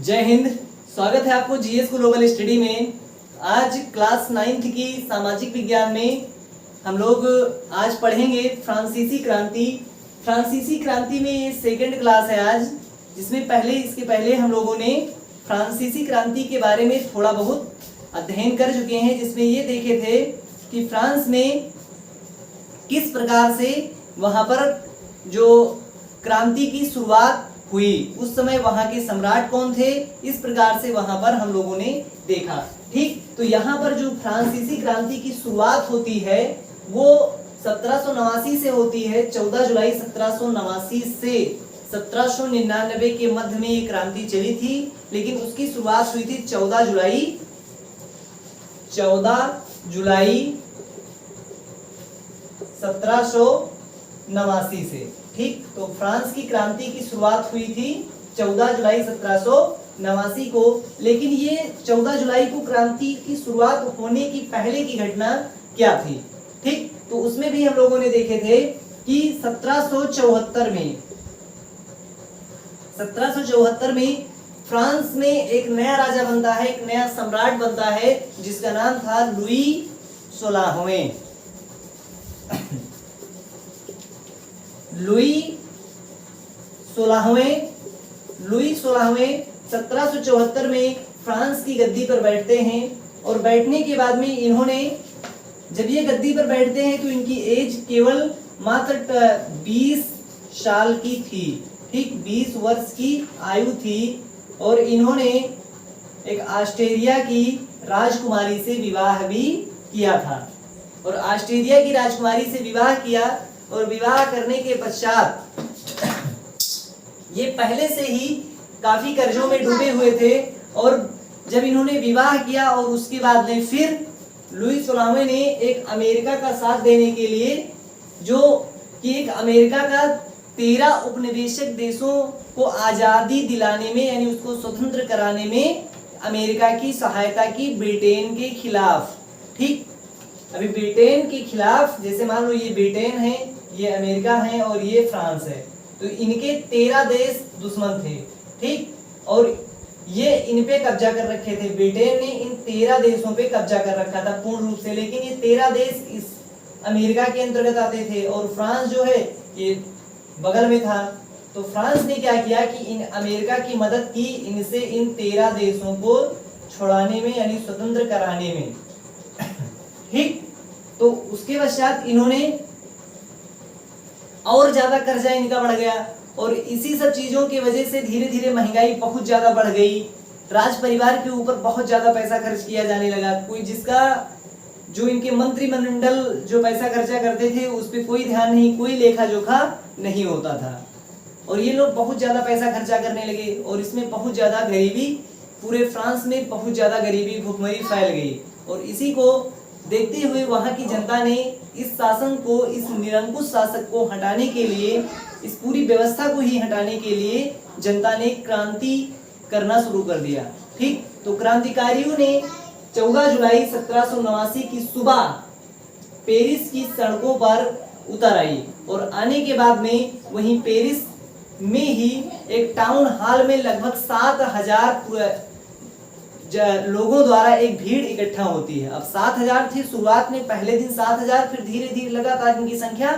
जय हिंद। स्वागत है आपको जीएस ग्लोबल स्टडी में। आज क्लास 9th की सामाजिक विज्ञान में हम लोग आज पढ़ेंगे फ्रांसीसी क्रांति। फ्रांसीसी क्रांति में ये सेकंड क्लास है आज, जिसमें इसके पहले हम लोगों ने फ्रांसीसी क्रांति के बारे में थोड़ा बहुत अध्ययन कर चुके हैं, जिसमें ये देखे थे कि फ्रांस में किस प्रकार से वहाँ पर जो क्रांति की शुरुआत हुई, उस समय वहां के सम्राट कौन थे, इस प्रकार से वहां पर हम लोगों ने देखा। ठीक, तो यहाँ पर जो फ्रांसीसी क्रांति की शुरुआत होती है वो 1789 से होती है। 14 जुलाई 1789 से 1799 के मध्य में ये क्रांति चली थी, लेकिन उसकी शुरुआत हुई थी 14 जुलाई 1789 से। ठीक, तो फ्रांस की क्रांति की शुरुआत हुई थी 14 जुलाई 1789 को। लेकिन ये 14 जुलाई को क्रांति की शुरुआत होने की पहले की घटना क्या थी? ठीक, तो उसमें भी हम लोगों ने देखे थे कि 1774 में फ्रांस में एक नया राजा बनता है, एक नया सम्राट बनता है, जिसका नाम था लुई 16वें। लुई 16वें 1774 में फ्रांस की गद्दी पर बैठते हैं, और बैठने के बाद में इन्होंने, जब ये गद्दी पर बैठते हैं तो इनकी एज केवल मात्र 20 साल की थी। ठीक, 20 वर्ष की आयु थी, और इन्होंने एक ऑस्ट्रेलिया की राजकुमारी से विवाह भी किया था। और ऑस्ट्रेलिया की राजकुमारी से विवाह किया, और विवाह करने के पश्चात ये पहले से ही काफी कर्जों में डूबे हुए थे। और जब इन्होंने विवाह किया और उसके बाद में फिर लुई 16वें ने एक अमेरिका का साथ देने के लिए, जो कि एक अमेरिका का 13 उपनिवेशक देशों को आजादी दिलाने में, यानी उसको स्वतंत्र कराने में अमेरिका की सहायता की ब्रिटेन के खिलाफ। ठीक, अभी ब्रिटेन के खिलाफ, जैसे मान लो ये ब्रिटेन है, ये अमेरिका है और ये फ्रांस है, तो इनके 13 देश दुश्मन थे। ठीक, और ये इन पे कब्जा कर रखे थे। ब्रिटेन ने इन 13 देशों पे कब्जा कर रखा था पूर्ण रूप से, लेकिन ये 13 देश इस अमेरिका के अंतर्गत आते थे, और फ्रांस जो है ये बगल में था। तो फ्रांस ने क्या किया कि इन अमेरिका की मदद की, इनसे इन 13 देशों को छुड़ाने में, यानी स्वतंत्र कराने में। ठीक, तो उसके पश्चात इन्होंने और ज्यादा कर्जा इनका बढ़ गया, और इसी सब चीजों की वजह से धीरे धीरे महंगाई बहुत ज्यादा बढ़ गई। राज परिवार के ऊपर बहुत ज्यादा पैसा खर्च किया जाने लगा। कोई जिसका जो इनके मंत्रिमंडल जो पैसा खर्चा करते थे उस पर कोई ध्यान नहीं, कोई लेखा जोखा नहीं होता था, और ये लोग बहुत ज्यादा पैसा खर्चा करने लगे, और इसमें बहुत ज्यादा गरीबी, पूरे फ्रांस में बहुत ज्यादा गरीबी, भुखमरी फैल गई। और इसी को देखते हुए वहां की जनता ने इस शासन को, इस निरंकुश शासक को हटाने के लिए, इस पूरी व्यवस्था को ही हटाने के लिए जनता ने क्रांति करना शुरू कर दिया। ठीक, तो क्रांतिकारियों ने 14 जुलाई 1789 की सुबह पेरिस की सड़कों पर उतर आई, और आने के बाद में वहीं पेरिस में ही एक टाउन हॉल में लगभग 7000 लोगों द्वारा एक भीड़ इकट्ठा होती है। अब 7000 थी शुरुआत में, पहले दिन 7000, फिर धीरे धीरे लगातार इनकी संख्या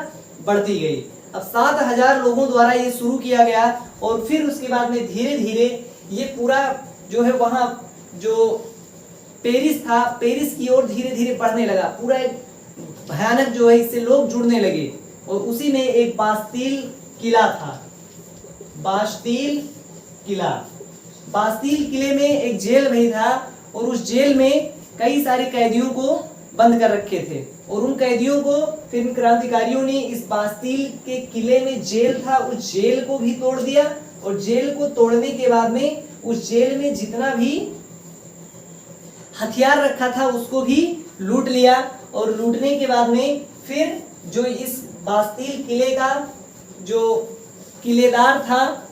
बढ़ती गई। अब 7000 लोगों द्वारा ये शुरू किया गया, और फिर उसके बाद में धीरे धीरे ये पूरा जो है वहाँ जो पेरिस था, पेरिस की ओर धीरे धीरे बढ़ने लगा। पूरा एक भयानक जो है, इससे लोग जुड़ने लगे, और उसी में एक बास्तील किला था। बास्तील किले में एक जेल भी था, और उस जेल में कई सारे कैदियों को बंद कर रखे थे, और उन कैदियों को फिर क्रांतिकारियों ने इस बास्तील के किले में जेल था, उस जेल को भी तोड़ दिया, और जेल को तोड़ने के बाद में उस जेल में जितना भी हथियार रखा था उसको भी लूट लिया, और लूटने के बाद में फिर जो इस बास्तील किले का जो किलेदार था,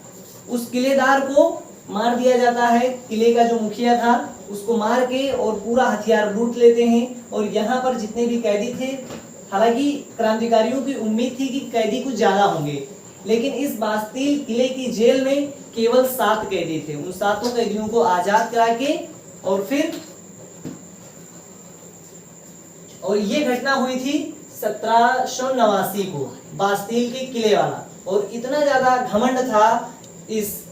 उस किलेदार को मार दिया जाता है। किले का जो मुखिया था उसको मार के और पूरा हथियार लूट लेते हैं। और यहाँ पर जितने भी कैदी थे, हालांकि क्रांतिकारियों की उम्मीद थी कि कैदी कुछ ज्यादा होंगे, लेकिन इस बास्तील किले की जेल में केवल 7 कैदी थे। उन 7 कैदियों को आजाद करा के और ये घटना हुई थी 1789 को, बास्तील के किले वाला। और इतना ज्यादा घमंड था इस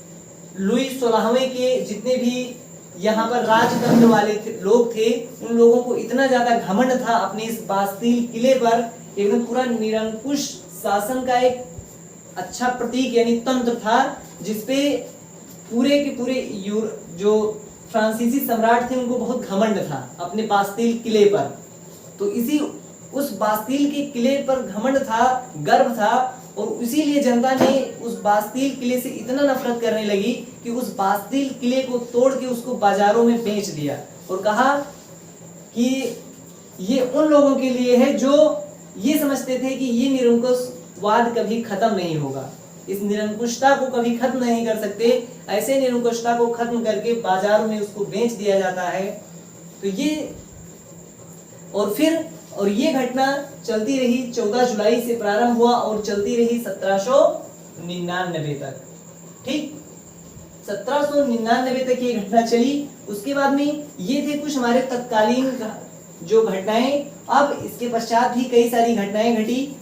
लुई 16वें के, जितने भी यहाँ पर राजतंत्र वाले लोग थे, उन लोगों को इतना ज्यादा घमंड था अपने इस बास्तील किले पर, एकदम पूरा निरंकुश शासन का एक अच्छा प्रतीक यानी तंत्र था, जिसपे पूरे के पूरे जो फ्रांसीसी सम्राट थे उनको बहुत घमंड था अपने बास्तील किले पर। तो इसी उस बास्तील के किले पर घमंड था, गर्व था, और इसीलिए जनता ने उस बास्तील किले से इतना नफरत करने लगी कि उस बास्तील किले को तोड़ के उसको बाजारों में बेच दिया और कहा कि ये उन लोगों के लिए है जो ये समझते थे कि ये निरंकुशवाद कभी खत्म नहीं होगा, इस निरंकुशता को कभी खत्म नहीं कर सकते, ऐसे निरंकुशता को खत्म करके बाजारों में उसको बेच दिया जाता है। तो ये और ये घटना चलती रही, 14 जुलाई से प्रारंभ हुआ और चलती रही 1799 तक। ठीक, 1799 तक ये घटना चली। उसके बाद में ये थे कुछ हमारे तत्कालीन जो घटनाएं। अब इसके पश्चात भी कई सारी घटनाएं घटी,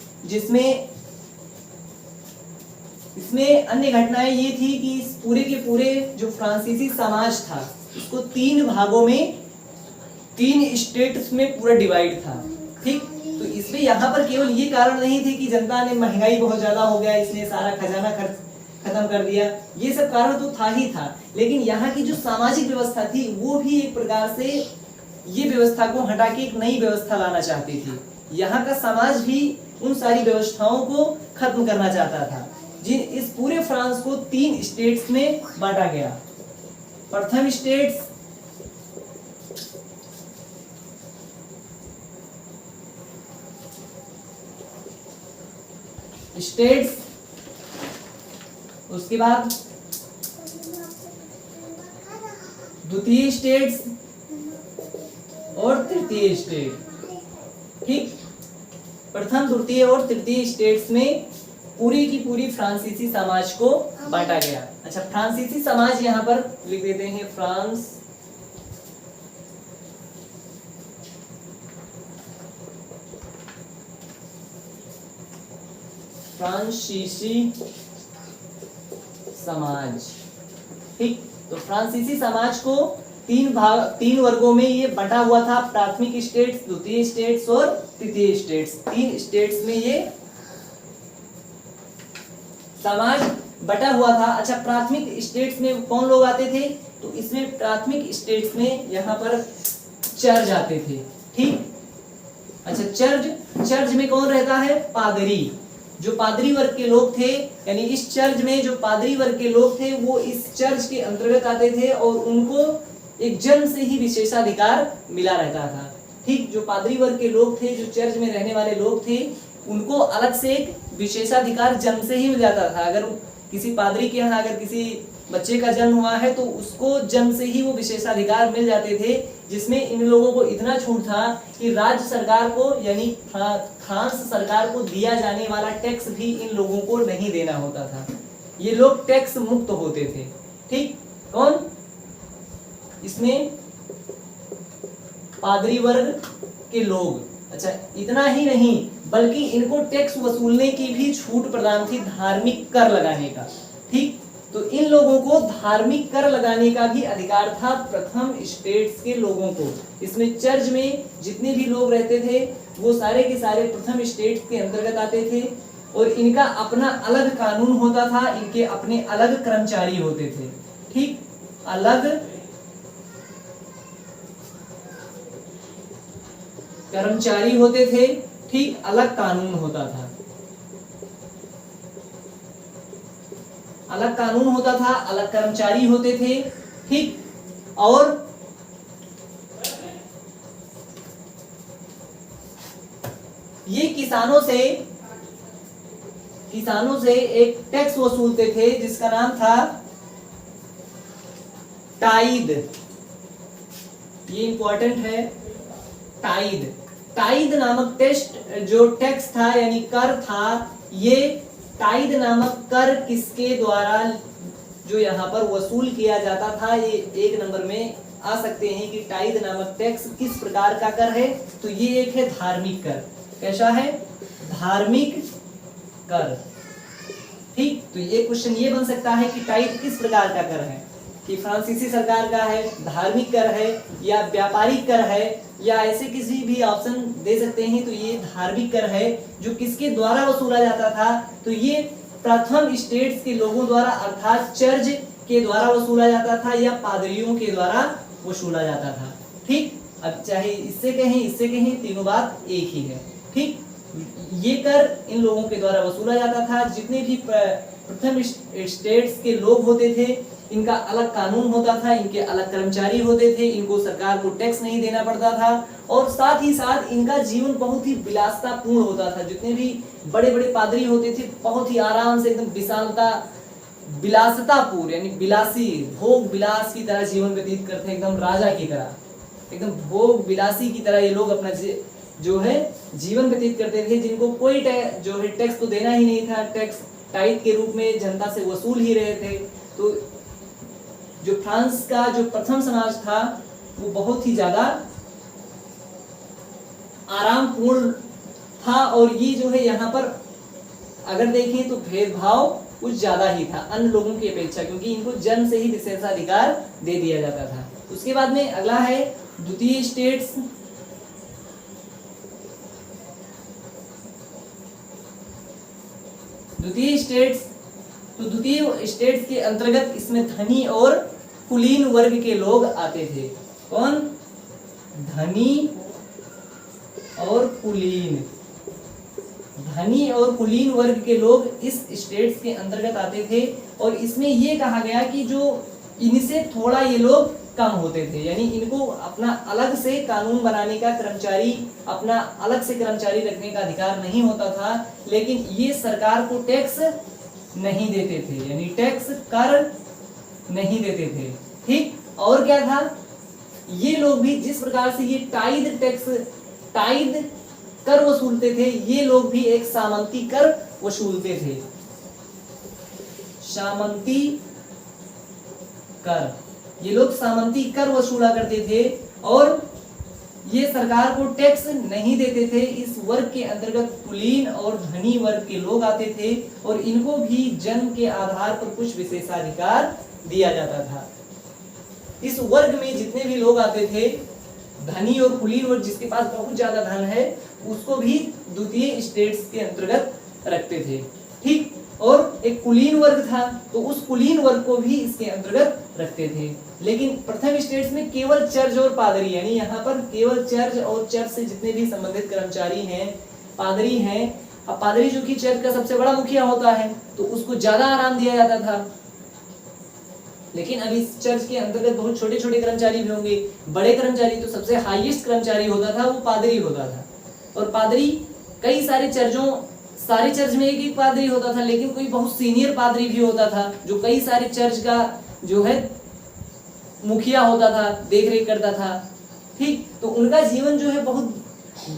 इसमें अन्य घटनाएं ये थी कि इस पूरे के पूरे जो फ्रांसीसी समाज था उसको 3 भागों में, 3 स्टेट्स में पूरा डिवाइड था। ठीक, तो इसमें यहाँ पर केवल ये कारण नहीं थे कि जनता ने महंगाई बहुत ज्यादा हो गया इसलिए सारा खजाना खत्म कर दिया, ये सब कारण तो था ही था, लेकिन यहाँ की जो सामाजिक व्यवस्था थी वो भी एक प्रकार से ये व्यवस्था को हटा के एक नई व्यवस्था लाना चाहती थी। यहाँ का समाज भी उन सारी व्यवस्थाओं को खत्म करना चाहता था। जिन इस पूरे फ्रांस को 3 स्टेट्स में बांटा गया। प्रथम स्टेट्स उसके बाद द्वितीय स्टेट्स और तृतीय स्टेट। ठीक, प्रथम, द्वितीय और तृतीय स्टेट्स में पूरी की पूरी फ्रांसीसी समाज को बांटा गया। अच्छा, फ्रांसीसी समाज यहाँ पर लिख देते हैं, फ्रांसीसी समाज। ठीक, तो फ्रांसीसी समाज को 3 वर्गों में ये बटा हुआ था, प्राथमिक स्टेट्स, द्वितीय स्टेट्स और तृतीय स्टेट्स। 3 स्टेट्स में ये समाज बटा हुआ था। अच्छा, प्राथमिक स्टेट्स में कौन लोग आते थे? तो इसमें प्राथमिक स्टेट्स में यहाँ पर चर्च आते थे। ठीक, अच्छा, चर्च में कौन रहता है? पादरी। जो पादरी वर्ग के लोग थे, यानी इस चर्च में जो पादरी वर्ग के लोग थे वो इस चर्च के अंतर्गत आते थे और उनको एक जन्म से ही विशेषाधिकार मिला रहता था। ठीक, जो पादरी वर्ग के लोग थे, जो चर्च में रहने वाले लोग थे, उनको अलग से एक विशेषाधिकार जन्म से ही मिल जाता था। अगर किसी पादरी के यहाँ अगर किसी बच्चे का जन्म हुआ है तो उसको जन्म से ही वो विशेषाधिकार मिल जाते थे, जिसमें इन लोगों को इतना छूट था कि राज्य सरकार को यानी फ्रांस सरकार को दिया जाने वाला टैक्स भी इन लोगों को नहीं देना होता था। ये लोग टैक्स मुक्त होते थे। ठीक, कौन? इसमें पादरी वर्ग के लोग। अच्छा, इतना ही नहीं बल्कि इनको टैक्स वसूलने की भी छूट प्रदान थी, धार्मिक कर लगाने का। ठीक, तो इन लोगों को धार्मिक कर लगाने का भी अधिकार था प्रथम स्टेट्स के लोगों को। इसमें चर्च में जितने भी लोग रहते थे वो सारे के सारे प्रथम स्टेट्स के अंतर्गत आते थे और इनका अपना अलग कानून होता था, इनके अपने अलग कर्मचारी होते थे। ठीक, अलग कर्मचारी होते थे। ठीक, अलग कानून होता था, अलग कानून होता था, अलग कर्मचारी होते थे। ठीक, और ये किसानों से एक टैक्स वसूलते थे जिसका नाम था टाइद। ये इंपॉर्टेंट है, टाइद नामक टैक्स था यानी कर था। ये टाइड नामक कर किसके द्वारा जो यहाँ पर वसूल किया जाता था, ये एक नंबर में आ सकते हैं कि टाइड नामक टैक्स किस प्रकार का कर है। तो ये एक है धार्मिक कर। कैसा है? धार्मिक कर। ठीक, तो ये क्वेश्चन ये बन सकता है कि टाइड किस प्रकार का कर है, कि फ्रांसीसी सरकार का है, धार्मिक कर है, या व्यापारिक कर है, या ऐसे किसी भी ऑप्शन दे सकते हैं। तो ये धार्मिक कर है जो किसके द्वारा वसूला जाता था, तो ये प्रथम स्टेट्स के लोगों द्वारा अर्थात चर्च के द्वारा वसूला जाता था या पादरियों के द्वारा वसूला जाता था। ठीक, अब चाहे इससे कहें तीनों बात एक ही है। ठीक, ये कर इन लोगों के द्वारा वसूला जाता था। जितने भी प्रथम स्टेट्स के लोग होते थे, इनका अलग कानून होता था, इनके अलग कर्मचारी होते थे, इनको सरकार को टैक्स नहीं देना पड़ता था, और साथ ही साथ इनका जीवन बहुत ही विलासतापूर्ण होता था। जितने भी बड़े बड़े पादरी होते थे, बहुत ही आराम से एकदम विलासतापूर्ण यानी विलासी, भोग विलास की तरह जीवन व्यतीत करते, एकदम राजा की तरह, एकदम भोग विलासी की तरह ये लोग अपना जो है जीवन व्यतीत करते थे, जिनको कोई जो है टैक्स तो देना ही नहीं था। टैक्स टाइड के रूप में जनता से वसूल ही रहे थे। तो जो फ्रांस का जो प्रथम समाज था वो बहुत ही ज्यादा आरामपूर्ण था, और ये जो है यहाँ पर अगर देखें तो भेदभाव कुछ ज्यादा ही था अन्य लोगों की अपेक्षा, क्योंकि इनको जन्म से ही विशेषाधिकार दे दिया जाता था। उसके बाद में अगला है द्वितीय स्टेट्स। द्वितीय स्टेट्स के अंतर्गत इसमें धनी और कुलीन वर्ग के लोग आते थे। कौन? धनी और कुलीन। धनी और कुलीन वर्ग के लोग इस स्टेट्स के अंतर्गत आते थे, और इसमें यह कहा गया कि जो इनसे थोड़ा ये लोग कम होते थे, यानी इनको अपना अलग से कानून बनाने का अपना अलग से कर्मचारी रखने का अधिकार नहीं होता था, लेकिन ये सरकार को टैक्स नहीं देते थे, यानी टैक्स कर नहीं देते थे। ठीक, और क्या था, ये लोग भी जिस प्रकार से ये टाइड कर वसूलते थे, ये लोग भी एक सामंती कर वसूलते थे। सामंती कर, ये लोग सामंती कर वसूला करते थे, और ये सरकार को टैक्स नहीं देते थे। इस वर्ग के अंतर्गत कुलीन और धनी वर्ग के लोग आते थे, और इनको भी जन्म के आधार पर कुछ विशेषाधिकार दिया जाता था। इस वर्ग में जितने भी लोग आते थे, धनी और कुलीन वर्ग, जिसके पास बहुत ज्यादा धन है, उसको भी द्वितीय स्टेट्स के अंतर्गत रखते थे। ठीक, और एक कुलीन वर्ग था, तो उस कुलीन वर्ग को भी इसके अंतर्गत रखते थे। लेकिन प्रथम स्टेट्स में केवल चर्च और पादरी, यानी यहाँ पर केवल चर्च और चर्च से जितने भी संबंधित कर्मचारी हैं, पादरी हैं। अब पादरी जो कि चर्च का सबसे बड़ा मुखिया होता है, तो उसको ज्यादा आराम दिया जाता था। लेकिन अब इस चर्च के अंतर्गत बहुत छोटे छोटे कर्मचारी भी होंगे। बड़े कर्मचारी तो सबसे हाईएस्ट कर्मचारी होता था वो पादरी होता था, और पादरी कई सारे चर्च में एक पादरी होता था, लेकिन कोई बहुत सीनियर पादरी भी होता था जो कई सारे चर्च का जो है मुखिया होता था, देख रेख करता था। ठीक, तो उनका जीवन जो है बहुत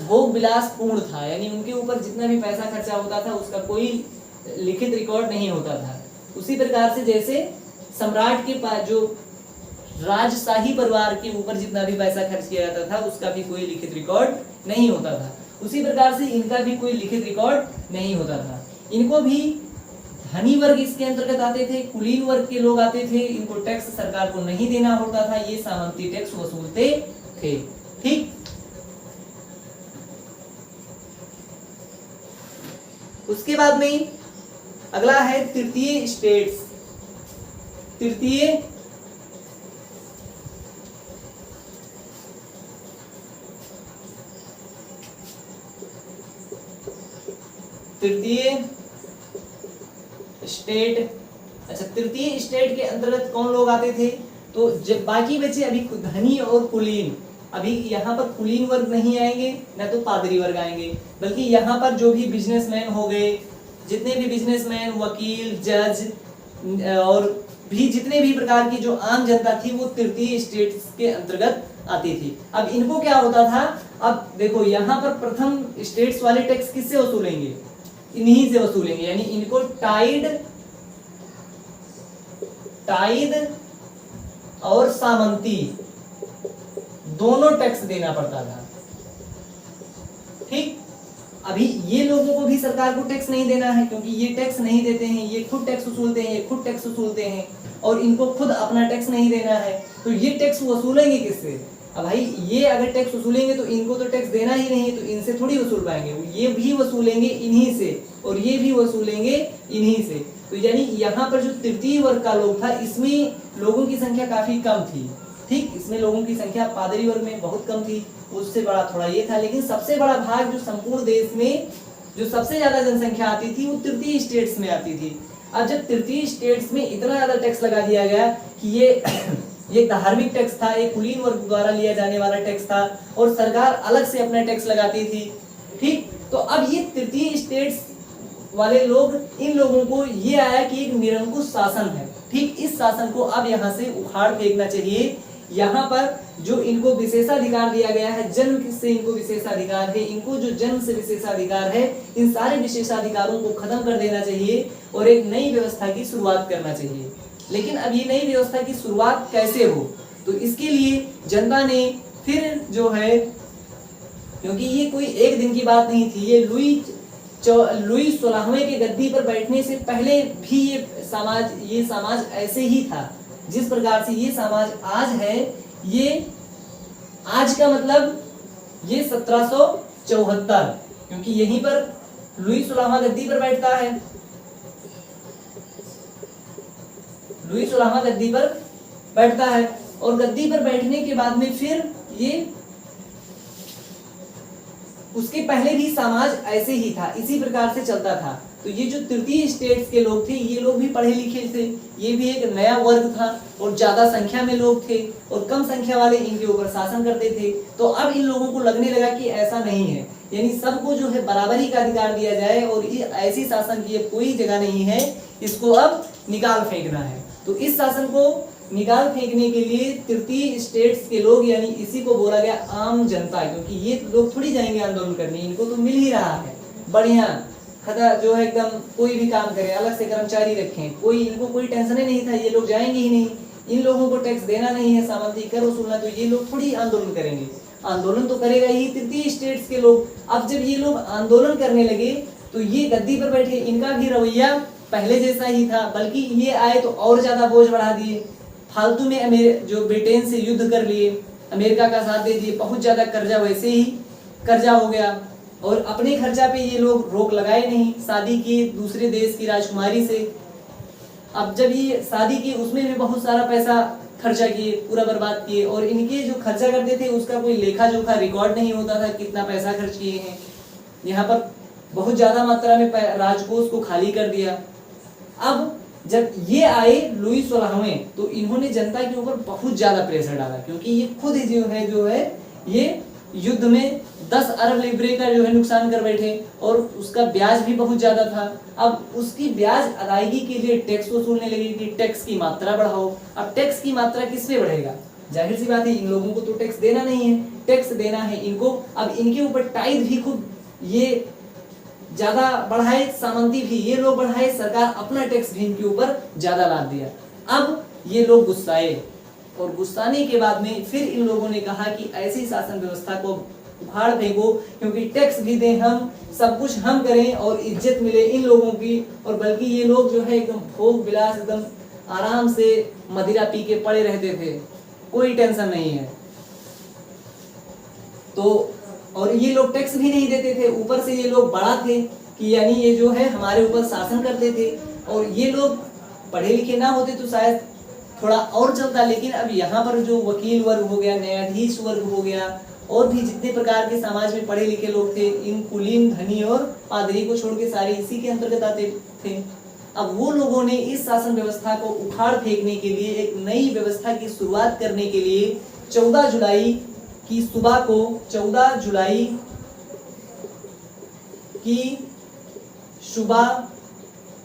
भोग विलास पूर्ण था, यानी उनके ऊपर जितना भी पैसा खर्चा होता था उसका कोई लिखित रिकॉर्ड नहीं होता था। उसी प्रकार से जैसे सम्राट के पास जो राजशाही परिवार के ऊपर जितना भी पैसा खर्च किया जाता था उसका भी कोई लिखित रिकॉर्ड नहीं होता था, उसी प्रकार से इनका भी कोई लिखित रिकॉर्ड नहीं होता था। इनको भी धनी वर्ग इसके अंतर्गत आते थे, कुलीन वर्ग के लोग आते थे, इनको टैक्स सरकार को नहीं देना होता था, ये सामंती टैक्स वसूलते थे। ठीक, उसके बाद में अगला है तृतीय स्टेट्स। तृतीय स्टेट। अच्छा, तृतीय स्टेट के अंतर्गत कौन लोग आते थे? तो जब बाकी बचे अभी धनी और कुलीन, अभी यहाँ पर कुलीन वर्ग नहीं आएंगे, न तो पादरी वर्ग आएंगे, बल्कि यहाँ पर जो भी बिजनेसमैन हो गए, जितने भी बिजनेसमैन, वकील, जज और भी जितने भी प्रकार की जो आम जनता थी वो तृतीय स्टेट्स के अंतर्गत आती थी। अब इनको क्या होता था, अब देखो यहाँ पर प्रथम स्टेट्स वाले टैक्स किससे वसूलेंगे? इन्हीं से वसूलेंगे, यानी इनको टाइड और सामंती दोनों टैक्स देना पड़ता था। ठीक, अभी ये लोगों को भी सरकार को टैक्स नहीं देना है, क्योंकि ये टैक्स नहीं देते हैं, ये खुद टैक्स वसूलते हैं, ये खुद टैक्स वसूलते हैं और इनको खुद अपना टैक्स नहीं देना है, तो ये टैक्स वसूलेंगे किससे? अब भाई ये अगर टैक्स वसूलेंगे तो इनको तो टैक्स देना ही नहीं है, तो इनसे थोड़ी वसूल पाएंगे, ये भी वसूलेंगे इन्हीं से और ये भी वसूलेंगे इन्हीं से। तो यानी यहाँ पर जो तृतीय वर्ग का लोग था, इसमें लोगों की संख्या काफी कम थी। ठीक, इसमें लोगों की संख्या पादरी वर्ग में बहुत कम थी, उससे बड़ा थोड़ा ये था, लेकिन सबसे बड़ा भाग जो संपूर्ण देश में जो सबसे ज्यादा जनसंख्या आती थी वो तृतीय स्टेट्स में आती थी। अब जब तृतीय स्टेट्स में इतना ज्यादा टैक्स लगा दिया गया कि ये धार्मिक टैक्स था, एक कुलीन वर्ग द्वारा लिया जाने वाला टैक्स था और सरकार अलग से अपना टैक्स लगाती थी। ठीक, तो अब ये तृतीय स्टेट्स वाले लोग, इन लोगों को ये आया कि एक निरंकुश शासन है। ठीक, इस शासन को अब यहाँ से उखाड़ फेंकना चाहिए। यहाँ पर जो इनको विशेषाधिकार दिया गया है, जन्म से इनको विशेषाधिकार है, इनको जो जन्म से विशेषाधिकार है, इन सारे विशेषाधिकारों को खत्म कर देना चाहिए और एक नई व्यवस्था की शुरुआत करना चाहिए। लेकिन अब ये नई व्यवस्था की शुरुआत कैसे हो, तो इसके लिए जनता ने फिर जो है, क्योंकि ये कोई एक दिन की बात नहीं थी, ये लुई 16वें के गद्दी पर बैठने से पहले भी ये समाज ऐसे ही था। जिस प्रकार से ये समाज आज है, ये आज का मतलब ये 1774, क्योंकि यहीं पर लुई 16वां गद्दी पर बैठता है, लुई 16वां गद्दी पर बैठता है और गद्दी पर बैठने के बाद में फिर ये, उसके पहले भी समाज ऐसे ही था, इसी प्रकार से चलता था। तो ये जो तृतीय स्टेट्स के लोग थे, ये लोग भी पढ़े लिखे थे, ये भी एक नया वर्ग था और ज्यादा संख्या में लोग थे और कम संख्या वाले इनके ऊपर शासन करते थे। तो अब इन लोगों को लगने लगा कि ऐसा नहीं है, यानी सबको जो है बराबरी का अधिकार दिया जाए और ये ऐसी शासन की कोई जगह नहीं है, इसको अब निकाल फेंकना है। तो इस शासन को निकाल फेंकने के लिए तृतीय स्टेट्स के लोग, यानी इसी को बोला गया आम जनता, क्योंकि ये लोग थोड़ी जाएंगे आंदोलन करने, इनको तो मिल ही रहा है बढ़िया खदा जो है, एकदम कोई भी काम करे, अलग से कर्मचारी रखें, कोई इनको कोई टेंशन ही नहीं था, ये लोग जाएंगे ही नहीं, इन लोगों को टैक्स देना नहीं है, सामंती कर वसूलना, तो ये लोग थोड़ी आंदोलन करेंगे, आंदोलन तो करेगा ही तृतीय स्टेट्स के लोग। अब जब ये लोग आंदोलन करने लगे तो ये गद्दी पर बैठे, इनका भी रवैया पहले जैसा ही था, बल्कि ये आए तो और ज्यादा बोझ बढ़ा दिए, फालतू में जो ब्रिटेन से युद्ध कर लिए, अमेरिका का साथ दे दिए, बहुत ज्यादा कर्जा वैसे ही कर्जा हो गया और अपने खर्चा पे ये लोग रोक लगाए नहीं, शादी की दूसरे देश की राजकुमारी से। अब जब ये शादी की उसमें भी बहुत सारा पैसा खर्चा किए, पूरा बर्बाद किए और इनके जो खर्चा करते थे उसका कोई लेखा जोखा रिकॉर्ड नहीं होता था, कितना पैसा खर्च किए हैं। यहाँ पर बहुत ज्यादा मात्रा में राजकोष को खाली कर दिया। अब जब ये आए लुई 16वें, तो इन्होंने जनता के ऊपर बहुत ज्यादा प्रेशर डाला, क्योंकि ये खुद जो है ये युद्ध में 10 अरब लिब्रे का जो है नुकसान कर बैठे और उसका ब्याज भी बहुत ज्यादा था। अब उसकी ब्याज अदायगी के लिए टैक्स वसूलने लगे कि टैक्स की मात्रा बढ़ाओ। अब टैक्स की मात्रा किस पे बढ़ेगा? जाहिर सी बात है, इन लोगों को तो टैक्स देना नहीं है, टैक्स देना है इनको। अब इनके ऊपर टाइड भी खुद ये ज्यादा बढ़ाए, सामंती भी ये लोग बढ़ाए, सरकार अपना टैक्स भी इनके ऊपर ज्यादा लाद दिया। अब ये लोग गुस्साए और गुस्साने के बाद में फिर इन लोगों ने कहा कि ऐसी शासन व्यवस्था को उखाड़ फेंको, क्योंकि टैक्स भी दें हम, सब कुछ हम करें और इज्जत मिले इन लोगों की। और बल्कि ये लोग जो है एकदम भोग विलास, एकदम आराम से मदिरा पी के पड़े रहते थे, कोई टेंशन नहीं है। तो और ये लोग टैक्स भी नहीं देते थे, ऊपर से ये लोग बड़ा थे कि यानी ये जो है हमारे ऊपर शासन करते थे। और ये लोग पढ़े लिखे ना होते तो शायद थोड़ा और चलता, लेकिन अब यहाँ पर जो वकील वर्ग हो गया, न्यायाधीश वर्ग हो गया और भी जितने प्रकार के समाज में पढ़े लिखे लोग थे, इन कुलीन, धनी और पादरी को छोड़ के सारे इसी के अंतर्गत आते थे। अब वो लोगों ने इस शासन व्यवस्था को उखाड़ फेंकने के लिए, एक नई व्यवस्था की शुरुआत करने के लिए 14 जुलाई की सुबह को, 14 जुलाई की सुबह,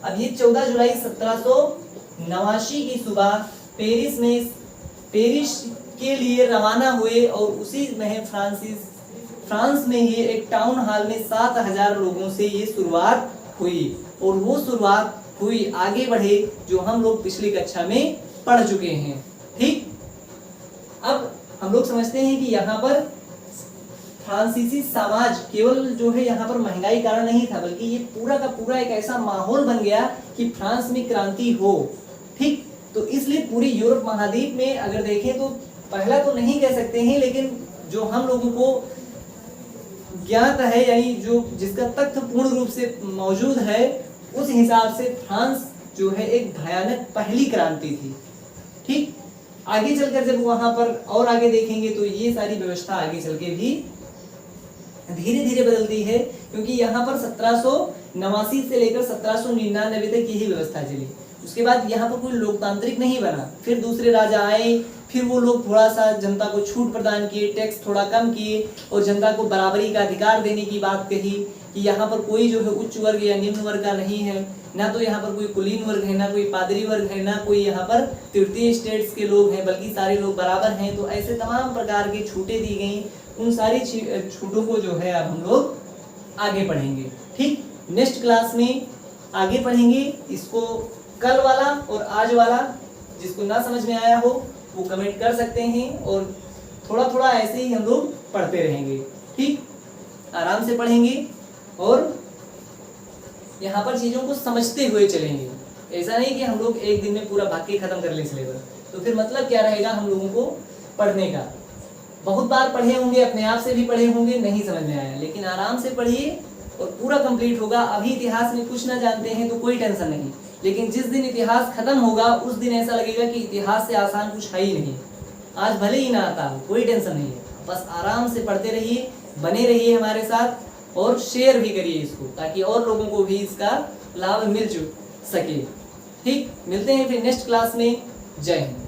अब ये 14 जुलाई 1789 की सुबह पेरिस के लिए रवाना हुए और उसी में फ्रांस में ही एक टाउन हॉल में 7000 लोगों से ये शुरुआत हुई, और वो शुरुआत हुई आगे बढ़े जो हम लोग पिछली कक्षा में पढ़ चुके हैं। ठीक, अब हम लोग समझते हैं कि यहाँ पर फ्रांसीसी समाज केवल जो है यहाँ पर महंगाई कारण नहीं था, बल्कि ये पूरा का पूरा एक ऐसा माहौल बन गया कि फ्रांस में क्रांति हो। ठीक, तो इसलिए पूरे यूरोप महाद्वीप में अगर देखें तो पहला तो नहीं कह सकते हैं, लेकिन जो हम लोगों को ज्ञात है, यानी जो जिसका तथ्य पूर्ण रूप से मौजूद है, उस हिसाब से फ्रांस जो है एक भयानक पहली क्रांति थी। ठीक, आगे चलकर जब वहां पर और आगे देखेंगे तो ये सारी व्यवस्था आगे चल के भी धीरे धीरे बदलती है, क्योंकि यहाँ पर 1789 से लेकर 1799 तक यही व्यवस्था चली। उसके बाद यहाँ पर कोई लोकतांत्रिक नहीं बना, फिर दूसरे राजा आए, फिर वो लोग थोड़ा सा जनता को छूट प्रदान किए, टैक्स थोड़ा कम किए और जनता को बराबरी का अधिकार देने की बात कही कि यहाँ पर कोई जो है उच्च वर्ग या निम्न वर्ग का नहीं है, ना तो यहाँ पर कोई कुलीन वर्ग है, ना कोई पादरी वर्ग है, ना कोई यहाँ पर तृतीय स्टेट्स के लोग हैं, बल्कि सारे लोग बराबर हैं। तो ऐसे तमाम प्रकार की छूटें दी गई। उन सारी छूटों को जो है अब हम लोग आगे पढ़ेंगे। ठीक, नेक्स्ट क्लास में आगे पढ़ेंगे इसको। कल वाला और आज वाला जिसको ना समझ में आया हो वो कमेंट कर सकते हैं, और थोड़ा थोड़ा ऐसे ही हम लोग पढ़ते रहेंगे। ठीक, आराम से पढ़ेंगे और यहाँ पर चीज़ों को समझते हुए चलेंगे। ऐसा नहीं कि हम लोग एक दिन में पूरा भाग के खत्म कर लें सिलेबस, तो फिर मतलब क्या रहेगा हम लोगों को पढ़ने का। बहुत बार पढ़े होंगे, अपने आप से भी पढ़े होंगे, नहीं समझ में आया, लेकिन आराम से पढ़िए और पूरा कंप्लीट होगा। अभी इतिहास में कुछ ना जानते हैं तो कोई टेंशन नहीं, लेकिन जिस दिन इतिहास खत्म होगा उस दिन ऐसा लगेगा कि इतिहास से आसान कुछ है ही नहीं। आज भले ही ना आता हो, कोई टेंशन नहीं है, बस आराम से पढ़ते रहिए, बने रहिए हमारे साथ और शेयर भी करिए इसको, ताकि और लोगों को भी इसका लाभ मिल सके। ठीक, मिलते हैं फिर नेक्स्ट क्लास में। जय हिंद।